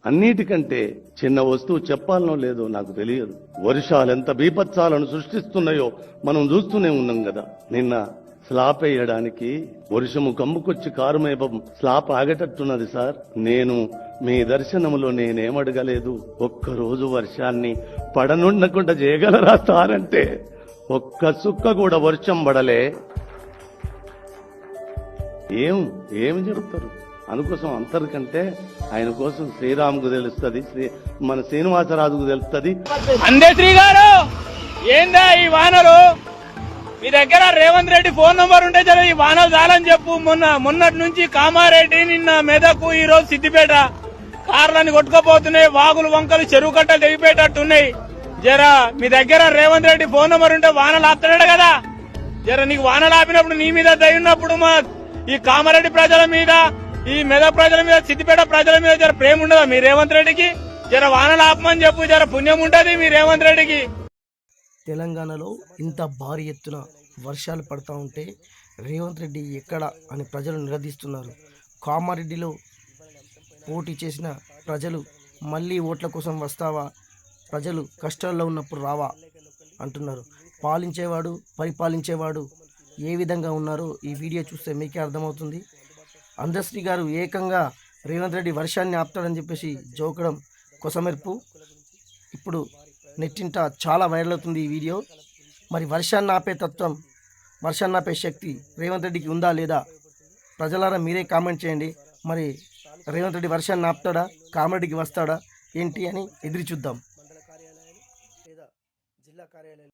అన్నిటికంటే చిన్న వస్తువు చెప్పాలనో లేదో నాకు తెలియదు. వర్షాలు ఎంత బీభత్సాలను సృష్టిస్తున్నాయో మనం చూస్తూనే ఉన్నాం కదా. నిన్న స్లాబ్ వేయడానికి వర్షము కమ్ముకొచ్చి కారుమేపం స్లాబ్ ఆగేటట్టున్నది సార్. నేను మీ దర్శనములో నేనేమడగలేదు, ఒక్కరోజు వర్షాన్ని పడనుండకుండా చేయగలరా సార్ అంటే ఒక్క సుక్క కూడా వర్షం పడలే. ఏం చెప్తారు? అందుకోసం అంతరికంటే ఆయన కోసం శ్రీరాముకు తెలుస్తుంది, మన శ్రీనివాసరాజుకు తెలుస్తుంది. అందేశ్రీ గారు ఏందా ఈ వానలు? మీ దగ్గర రేవంత్ రెడ్డి ఫోన్ నంబర్ ఉంటే జర ఈ వానలు చాలని చెప్పు. మొన్నటి నుంచి కామారెడ్డి, నిన్న మెదకు, ఈ రోజు సిద్దిపేట కార్లని కొట్టుకుపోతున్నాయి. వాగులు వంకలు చెరువు కట్టలు తెగిపోయేటట్టున్నాయి. జర మీ దగ్గర రేవంత్ రెడ్డి ఫోన్ నంబర్ ఉంటే వానలు ఆపుతాడు కదా. జర నీకు వానలు ఆపినప్పుడు నీ మీద దయ ఉన్నప్పుడు మా ఈ కామారెడ్డి ప్రజల మీద, ఈ మెదక్ ప్రజల మీద, సిద్దిపేట ప్రజల మీద జర ప్రేమ ఉండదా మీ రేవంత్ రెడ్డికి? జర వానలు ఆపమని చెప్పు, జర పుణ్యం ఉంటది మీ రేవంత్ రెడ్డికి. తెలంగాణలో ఇంత భారీ ఎత్తున వర్షాలు పడతా ఉంటే రేవంత్ రెడ్డి ఎక్కడ అని ప్రజలు నిలదీస్తున్నారు. కామారెడ్డిలో పోటీ చేసిన ప్రజలు మళ్ళీ ఓట్ల కోసం వస్తావా, ప్రజలు కష్టాల్లో ఉన్నప్పుడు రావా అంటున్నారు. పాలించేవాడు పరిపాలించేవాడు ఏ విధంగా ఉన్నారో ఈ వీడియో చూస్తే మీకే అర్థమవుతుంది. అందశ్రీ గారు ఏకంగా రేవంత్ రెడ్డి వర్షాన్ని ఆపుతాడని చెప్పేసి జోకడం కొసమెరుపు ఇప్పుడు నెట్టింట చాలా వైరల్ అవుతుంది ఈ వీడియో. మరి వర్షాన్ని ఆపే తత్వం, వర్షాన్ని ఆపే శక్తి రేవంత్ రెడ్డికి ఉందా లేదా? ప్రజలారా మీరే కామెంట్ చేయండి. మరి రేవంత్ రెడ్డి వర్షాన్ని ఆపుతాడా, కామారెడ్డికి వస్తాడా ఏంటి అని ఎదురు చూద్దాం.